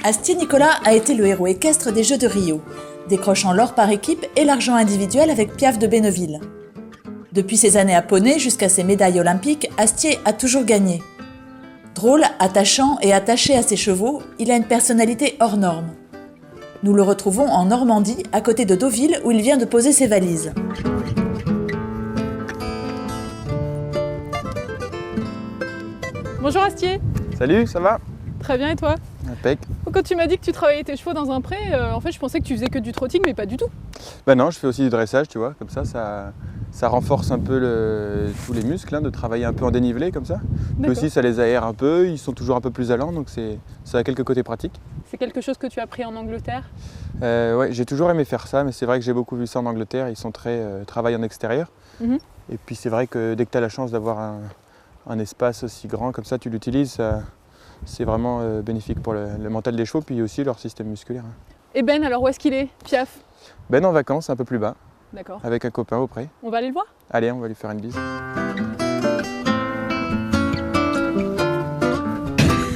Astier Nicolas a été le héros équestre des Jeux de Rio, décrochant l'or par équipe et l'argent individuel avec Piaf de Benneville. Depuis ses années à poney jusqu'à ses médailles olympiques, Astier a toujours gagné. Drôle, attachant et attaché à ses chevaux, il a une personnalité hors norme. Nous le retrouvons en Normandie, à côté de Deauville, où il vient de poser ses valises. Bonjour Astier. Salut, ça va? Très bien et toi? Impec. Quand tu m'as dit que tu travaillais tes chevaux dans un pré, en fait je pensais que tu faisais que du trotting mais pas du tout. Bah non, je fais aussi du dressage, tu vois, comme ça renforce un peu tous les muscles, de travailler un peu en dénivelé comme ça. Mais aussi ça les aère un peu, ils sont toujours un peu plus allants, donc ça a quelques côtés pratiques. C'est quelque chose que tu as appris en Angleterre? Ouais, j'ai toujours aimé faire ça, mais c'est vrai que j'ai beaucoup vu ça en Angleterre, ils sont très travail en extérieur. Et puis c'est vrai que dès que tu as la chance d'avoir un espace aussi grand comme ça, tu l'utilises, c'est vraiment bénéfique pour le mental des chevaux, puis aussi leur système musculaire. Et Ben, alors où est-ce qu'il est, Piaf? Ben en vacances, un peu plus bas, d'accord, avec un copain au pré. On va aller le voir? Allez, on va lui faire une bise.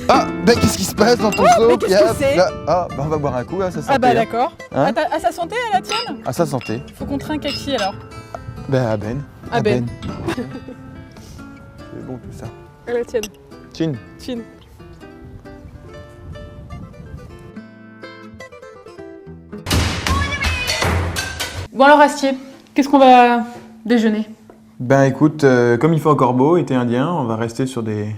Ah, ben qu'est-ce qui se passe dans ton seau, Piaf? Ah, ben on va boire un coup, à sa santé. Ah bah d'accord. Hein? À sa santé, à la tienne? À sa santé. Faut qu'on trinque à qui alors? Ben à Ben. À Ben. C'est bon tout ça. À la tienne. Chin. Chin. Bon alors Astier, qu'est-ce qu'on va déjeuner? Ben écoute, comme il fait encore beau, été indien, on va rester sur des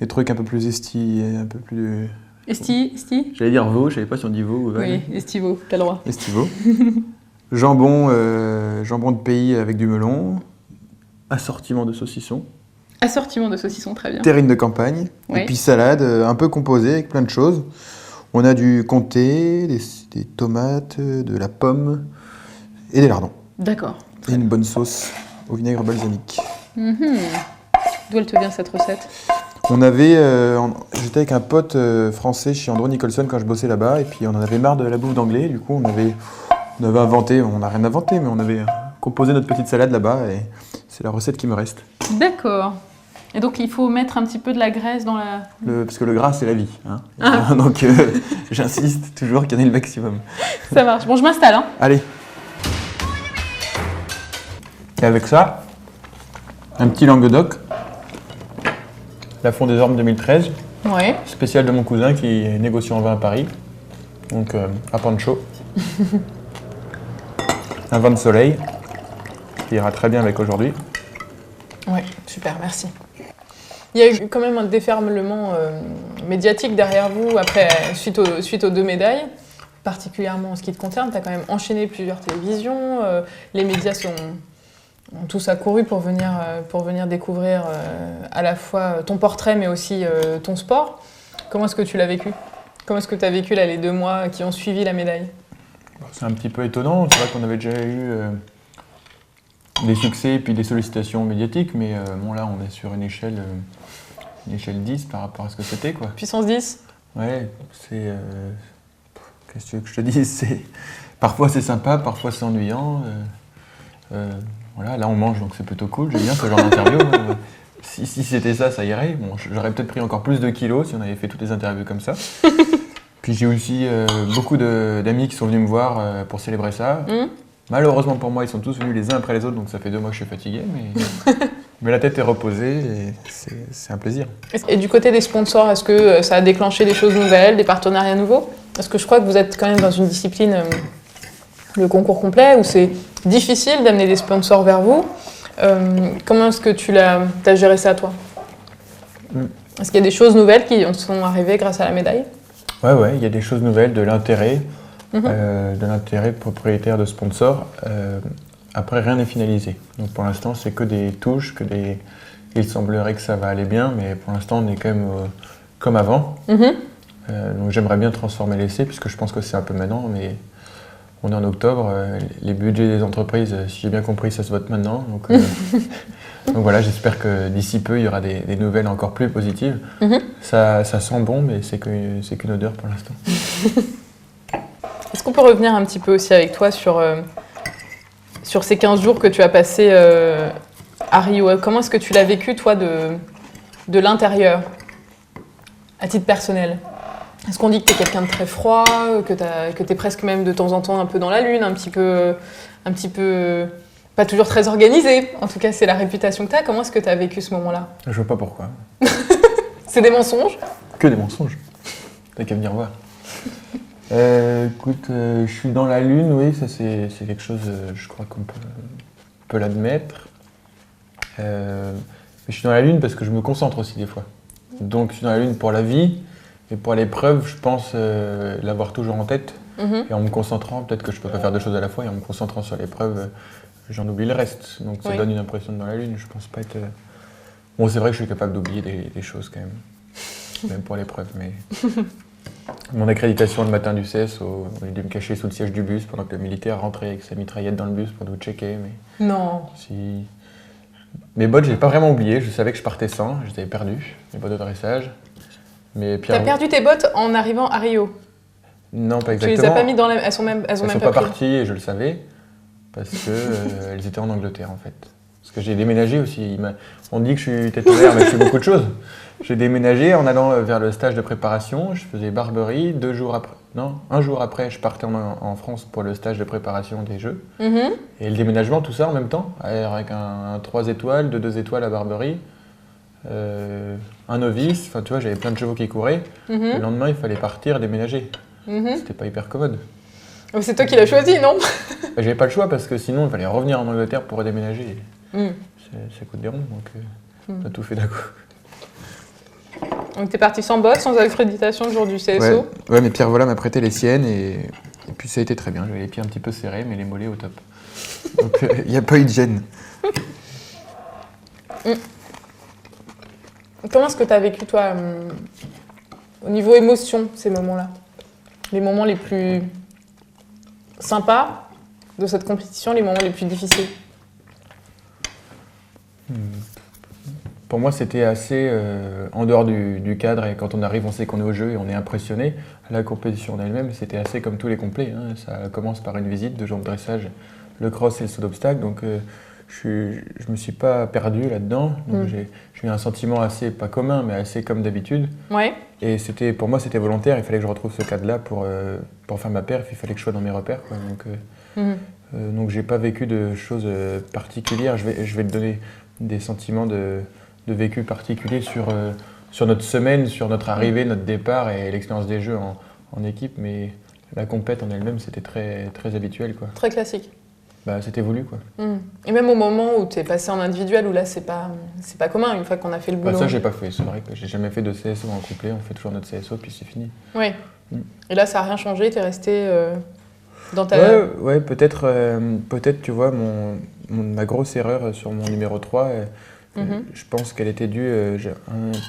trucs un peu plus un peu plus... Esti? J'allais dire veau, je savais pas si on dit veau ou val. Oui, estivo, t'as le droit. Estivo. Jambon de pays avec du melon. Assortiment de saucissons. Assortiment de saucissons, très bien. Terrine de campagne. Oui. Et puis salade, un peu composée avec plein de choses. On a du comté, des tomates, de la pomme et des lardons. D'accord. Et une bonne sauce au vinaigre balsamique. D'où elle te vient cette recette? J'étais avec un pote français chez Andrew Nicholson quand je bossais là-bas, et puis on en avait marre de la bouffe d'anglais. Du coup, on avait inventé, on n'a rien inventé, mais on avait composé notre petite salade là-bas, et c'est la recette qui me reste. D'accord. Et donc il faut mettre un petit peu de la graisse dans la... Parce que le gras, c'est la vie. Donc j'insiste toujours qu'il y en ait le maximum. Ça marche. Bon, je m'installe. Allez. Et avec ça, un petit Languedoc, la Fond des Ormes 2013, Ouais. spécial de mon cousin qui est négociant en vin à Paris, donc à Pancho. Un vin de soleil qui ira très bien avec aujourd'hui. Ouais, super, merci. Il y a eu quand même un déferlement médiatique derrière vous suite aux 2 médailles, particulièrement en ce qui te concerne. Tu as quand même enchaîné plusieurs télévisions, les médias ont tous accouru pour venir découvrir à la fois ton portrait mais aussi ton sport. Comment est-ce que tu l'as vécu? Comment est-ce que tu as vécu là, les 2 mois qui ont suivi la médaille? C'est un petit peu étonnant, c'est vrai qu'on avait déjà eu des succès et puis des sollicitations médiatiques, mais bon là on est sur une échelle 10 par rapport à ce que c'était, quoi. Puissance 10? Ouais, c'est... qu'est-ce que tu veux que je te dise? Parfois c'est sympa, parfois c'est ennuyant. Voilà, là on mange donc c'est plutôt cool, j'aime bien ce genre d'interview. Si c'était ça, ça irait. Bon, j'aurais peut-être pris encore plus de kilos si on avait fait toutes les interviews comme ça. Puis j'ai aussi beaucoup d'amis qui sont venus me voir pour célébrer ça. Malheureusement pour moi, ils sont tous venus les uns après les autres, donc ça fait 2 mois que je suis fatigué, mais la tête est reposée et c'est un plaisir. Et du côté des sponsors, est-ce que ça a déclenché des choses nouvelles, des partenariats nouveaux? Parce que je crois que vous êtes quand même dans une discipline, le concours complet, où c'est difficile d'amener des sponsors vers vous. Comment est-ce que tu as géré ça, toi? Est-ce qu'il y a des choses nouvelles qui sont arrivées grâce à la médaille? Ouais, il y a des choses nouvelles, de l'intérêt propriétaire de sponsors. Après, rien n'est finalisé. Donc pour l'instant, c'est que des touches, il semblerait que ça va aller bien, mais pour l'instant, on est quand même comme avant. Donc j'aimerais bien transformer l'essai, puisque je pense que c'est un peu maintenant, mais on est en octobre. Les budgets des entreprises, si j'ai bien compris, ça se vote maintenant. Donc voilà, j'espère que d'ici peu, il y aura des nouvelles encore plus positives. Ça sent bon, mais c'est qu'une odeur pour l'instant. Est-ce qu'on peut revenir un petit peu aussi avec toi sur ces 15 jours que tu as passés à Rio? Comment est-ce que tu l'as vécu, toi, de l'intérieur, à titre personnel? Est-ce qu'on dit que t'es quelqu'un de très froid, que t'es presque même de temps en temps un peu dans la lune, un petit peu pas toujours très organisé. En tout cas, c'est la réputation que t'as. Comment est-ce que t'as vécu ce moment-là? Je vois pas pourquoi. C'est des mensonges? Que des mensonges. T'as qu'à venir voir. Écoute, je suis dans la lune, oui, ça c'est quelque chose, je crois qu'on peut l'admettre. Mais je suis dans la lune parce que je me concentre aussi des fois. Donc je suis dans la lune pour la vie, et pour l'épreuve, je pense l'avoir toujours en tête. Et en me concentrant, peut-être que je peux pas faire deux choses à la fois, et en me concentrant sur l'épreuve, j'en oublie le reste. Donc ça donne une impression de dans la lune, je pense pas être... Bon, c'est vrai que je suis capable d'oublier des choses quand même pour l'épreuve, mais... Mon accréditation le matin du CSO, il a dû me cacher sous le siège du bus pendant que le militaire rentrait avec sa mitraillette dans le bus pour nous checker. Mais... Non. Si... Mes bottes, j'ai pas vraiment oublié, je savais que je partais sans, je les avais perdues, mes bottes de dressage. Mais Pierre... T'as perdu tes bottes en arrivant à Rio? Non, pas exactement. Tu les as pas mis dans elles sont même sont pas parties et je le savais, parce que elles étaient en Angleterre en fait. Parce que j'ai déménagé aussi. On dit que je suis tête ouverte, mais je fais beaucoup de choses. J'ai déménagé en allant vers le stage de préparation. Je faisais Barberie. Un jour après, je partais en France pour le stage de préparation des Jeux. Et le déménagement, tout ça en même temps, avec un 3 étoiles, 2 étoiles à Barberie, un novice. Enfin, tu vois, j'avais plein de chevaux qui couraient. Le lendemain, il fallait partir, déménager. C'était pas hyper commode. C'est toi qui l'as choisi, non? J'avais pas le choix parce que sinon, il fallait revenir en Angleterre pour redéménager. Ça coûte des ronds, donc on a tout fait d'un coup. Donc t'es parti sans bottes, sans accréditation le jour du CSO. Ouais, mais Pierre Vola m'a prêté les siennes et puis ça a été très bien. J'avais les pieds un petit peu serrés, mais les mollets au top. Donc il n'y a pas eu de gêne. Comment est-ce que tu as vécu, toi, au niveau émotion, ces moments-là? Les moments les plus sympas de cette compétition, les moments les plus difficiles? Pour moi, c'était assez en dehors du cadre, et quand on arrive, on sait qu'on est au jeu et on est impressionné. La compétition en elle-même, c'était assez comme tous les complets. Ça commence par une visite, 2 jours de dressage, le cross et le saut d'obstacle. Donc je me suis pas perdu là-dedans. Donc j'ai eu un sentiment assez, pas commun, mais assez comme d'habitude. Ouais. Et pour moi, c'était volontaire. Il fallait que je retrouve ce cadre-là pour faire ma perf. Il fallait que je sois dans mes repères, quoi. Donc j'ai pas vécu de choses particulières. Je vais te donner des sentiments de vécu particulier sur notre semaine, sur notre arrivée, notre départ et l'expérience des Jeux en équipe, mais la compète en elle-même, c'était très, très habituel, quoi. Très classique. C'était voulu, quoi. Et même au moment où tu es passé en individuel, où là, c'est pas commun, une fois qu'on a fait le boulot. Ça, j'ai pas fait. C'est vrai que j'ai jamais fait de CSO en couplet. On fait toujours notre CSO, puis c'est fini. Oui. Et là, ça n'a rien changé, tu es resté dans ta... Ouais, peut-être, tu vois, ma grosse erreur sur mon numéro 3, je pense qu'elle était due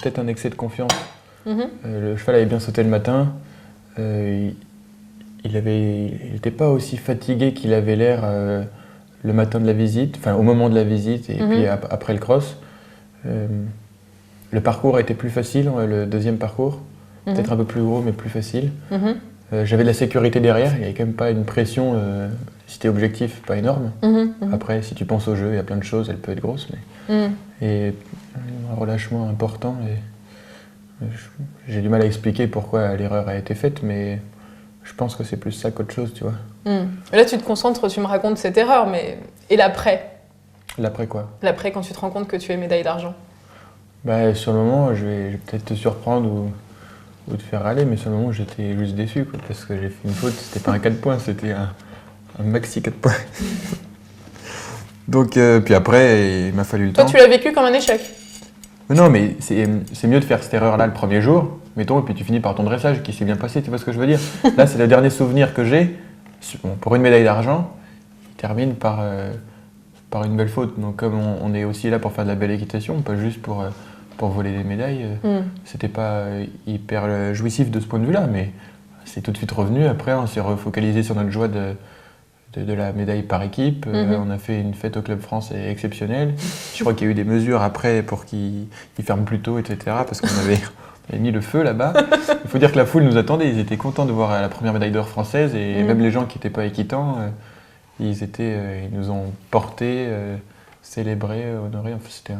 peut-être un excès de confiance. Le cheval avait bien sauté le matin. Il n'était pas aussi fatigué qu'il avait l'air le matin de la visite, enfin au moment de la visite et puis après le cross. Le parcours a été plus facile, le deuxième parcours, peut-être un peu plus gros mais plus facile. J'avais de la sécurité derrière, il n'y avait quand même pas une pression, si t'es objectif, pas énorme. Après, si tu penses au jeu, il y a plein de choses, elle peut être grosse, mais... Et un relâchement important, et j'ai du mal à expliquer pourquoi l'erreur a été faite, mais je pense que c'est plus ça qu'autre chose, tu vois. Et là, tu te concentres, tu me racontes cette erreur, mais... Et l'après? L'après quoi? L'après, quand tu te rends compte que tu es médaille d'argent? Sur le moment, je vais peut-être te surprendre ou te faire râler, mais sur le moment, j'étais juste déçu, quoi, parce que j'ai fait une faute, c'était pas un 4 points, c'était un maxi 4 points. Donc, puis après, il m'a fallu le temps. Toi, tu l'as vécu comme un échec? Non, mais c'est mieux de faire cette erreur-là le premier jour, mettons, et puis tu finis par ton dressage qui s'est bien passé, tu vois ce que je veux dire? Là, c'est le dernier souvenir que j'ai. Pour une médaille d'argent, il termine par une belle faute. Donc, comme on est aussi là pour faire de la belle équitation, pas juste pour voler des médailles, c'était pas hyper jouissif de ce point de vue-là, mais c'est tout de suite revenu. Après, on s'est refocalisé sur notre joie de la médaille par équipe. On a fait une fête au Club France exceptionnelle. Je crois qu'il y a eu des mesures après pour qu'ils ferment plus tôt, etc. Parce qu'on avait mis le feu là-bas. Il faut dire que la foule nous attendait. Ils étaient contents de voir la première médaille d'or française. Et même les gens qui n'étaient pas équitants, ils nous ont portés, célébrés, honorés. Enfin, c'était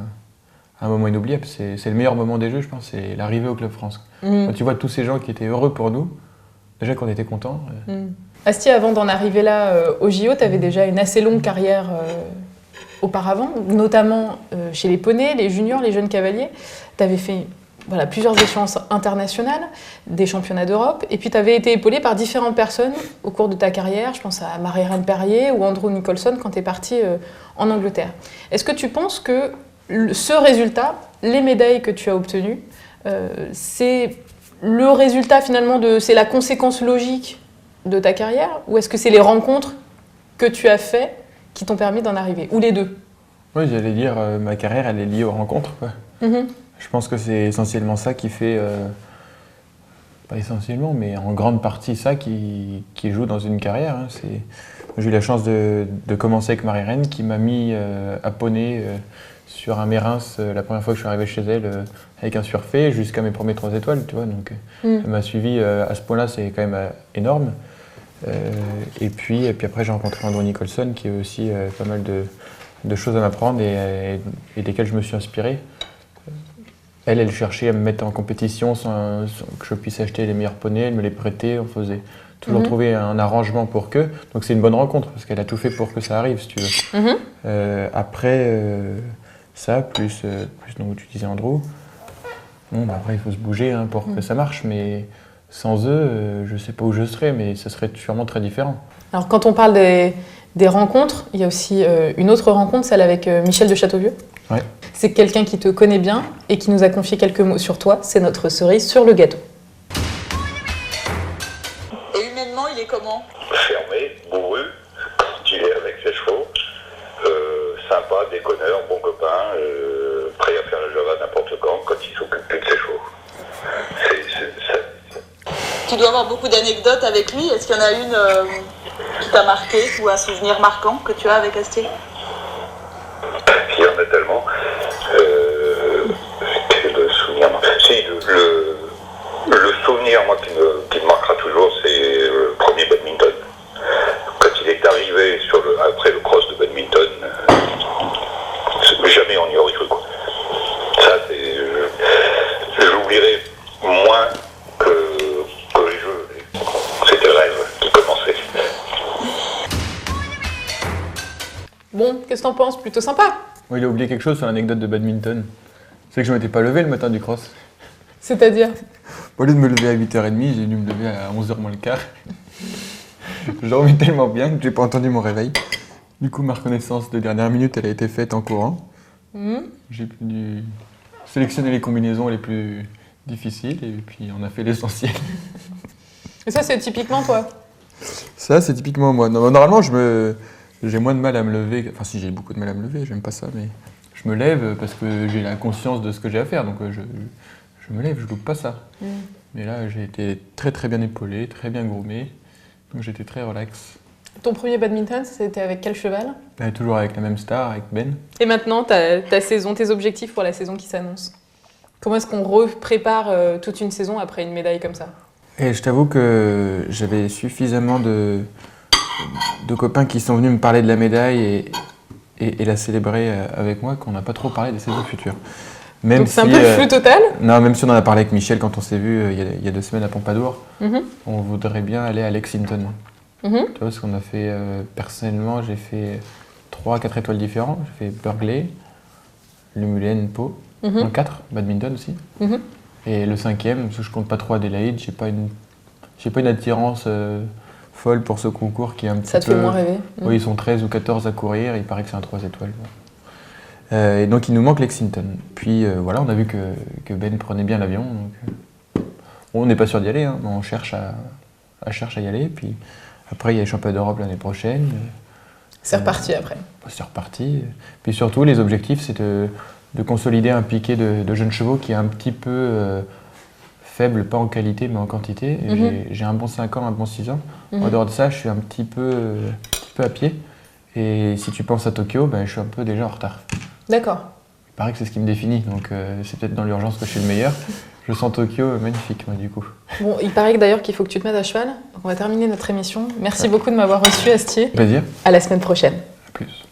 un moment inoubliable. C'est le meilleur moment des Jeux, je pense, c'est l'arrivée au Club France. Quand tu vois tous ces gens qui étaient heureux pour nous, déjà qu'on était contents. Astier, avant d'en arriver là au JO, tu avais déjà une assez longue carrière auparavant, notamment chez les poneys, les juniors, les jeunes cavaliers. Tu avais fait plusieurs échéances internationales, des championnats d'Europe, et puis tu avais été épaulé par différentes personnes au cours de ta carrière. Je pense à Marie-Reine Perrier ou Andrew Nicholson quand tu es parti en Angleterre. Est-ce que tu penses que ce résultat, les médailles que tu as obtenues, c'est le résultat finalement c'est la conséquence logique de ta carrière, ou est-ce que c'est les rencontres que tu as fait qui t'ont permis d'en arriver, ou les deux? Oui, j'allais dire, ma carrière, elle est liée aux rencontres, quoi. Je pense que c'est essentiellement ça qui fait, pas essentiellement, mais en grande partie ça qui joue dans une carrière. Hein. J'ai eu la chance de commencer avec Marie-Reine qui m'a mis à poney sur un Mérins la première fois que je suis arrivé chez elle avec un surfait jusqu'à mes premiers 3 étoiles, tu vois. Donc elle m'a suivi à ce point-là, c'est quand même énorme. Et puis après j'ai rencontré Andrew Nicholson qui a aussi pas mal de choses à m'apprendre et desquelles je me suis inspiré. Elle cherchait à me mettre en compétition sans que je puisse acheter les meilleurs poneys, elle me les prêtait, on faisait toujours trouver un arrangement pour que. Donc c'est une bonne rencontre parce qu'elle a tout fait pour que ça arrive, si tu veux. Après ça, plus donc tu disais Andrew, après il faut se bouger pour que ça marche, mais sans eux, je ne sais pas où je serais, mais ça serait sûrement très différent. Alors quand on parle des rencontres, il y a aussi une autre rencontre, celle avec Michel de Châteauvieux. Ouais. C'est quelqu'un qui te connaît bien et qui nous a confié quelques mots sur toi. C'est notre cerise sur le gâteau. Et humainement, il est comment? Fermé, bourru, stylé avec ses chevaux, sympa, déconneur, bon copain, prêt à faire le job à n'importe quand il s'occupe plus de ses chevaux. Tu dois avoir beaucoup d'anecdotes avec lui. Est-ce qu'il y en a une qui t'a marqué ou un souvenir marquant que tu as avec Astier? Il y en a tellement. Le souvenir, le souvenir moi, qui me marquera toujours, c'est le premier badminton. Quand il est arrivé après le cross de badminton, jamais on y aurait cru. Quoi. Ça, j'oublierai moins que les jeux. C'était le rêve qui commençait. Bon, qu'est-ce que t'en penses? Plutôt sympa. Oui, il a oublié quelque chose sur l'anecdote de badminton. C'est que je ne m'étais pas levé le matin du cross. C'est-à-dire? Au lieu de me lever à 8h30, j'ai dû me lever à 11h moins le quart. Je dormais tellement bien que j'ai pas entendu mon réveil. Du coup, ma reconnaissance de dernière minute, elle a été faite en courant. J'ai dû sélectionner les combinaisons les plus difficiles et puis on a fait l'essentiel. Et ça, c'est typiquement toi? Ça, c'est typiquement moi. Normalement, j'ai moins de mal à me lever. Enfin, si, j'ai beaucoup de mal à me lever, j'aime pas ça, mais je me lève parce que j'ai la conscience de ce que j'ai à faire. Donc, je me lève, je loupe pas ça. Mais là, j'ai été très très bien épaulé, très bien groomé. Donc, j'étais très relax. Ton premier badminton, c'était avec quel cheval? Toujours avec la même star, avec Ben. Et maintenant, ta saison, tes objectifs pour la saison qui s'annonce. Comment est-ce qu'on prépare toute une saison après une médaille comme ça? Et je t'avoue que j'avais suffisamment de copains qui sont venus me parler de la médaille et la célébrer avec moi qu'on n'a pas trop parlé des saisons futures. Même donc c'est un peu le flou total? Non, même si on en a parlé avec Michel quand on s'est vu il y a 2 semaines à Pompadour, on voudrait bien aller à Lexington. Tu vois, parce qu'on a fait, personnellement, j'ai fait 3-4 étoiles différentes. J'ai fait Burghley, Lumulène, Pau, 4, badminton aussi. Et le 5e, parce que je compte pas trop Adélaïde, j'ai pas une attirance folle pour ce concours qui est un petit peu... Ça te fait moins rêver? Oui, ils sont 13 ou 14 à courir, il paraît que c'est un 3 étoiles. Et donc il nous manque Lexington. Puis voilà, on a vu que Ben prenait bien l'avion. On n'est pas sûr d'y aller, mais on cherche à y aller. Puis après, il y a les championnats d'Europe l'année prochaine. C'est reparti après. C'est reparti. Puis surtout, les objectifs, c'est de consolider un piquet de jeunes chevaux qui est un petit peu faible, pas en qualité, mais en quantité. J'ai un bon 5 ans, un bon 6 ans. En dehors de ça, je suis un petit peu à pied. Et si tu penses à Tokyo, je suis un peu déjà en retard. D'accord. Il paraît que c'est ce qui me définit, donc c'est peut-être dans l'urgence que je suis le meilleur. Je sens Tokyo magnifique, moi, du coup. Bon, il paraît d'ailleurs qu'il faut que tu te mettes à cheval. Donc on va terminer notre émission. Merci beaucoup de m'avoir reçu, Astier. Plaisir. À la semaine prochaine. À plus.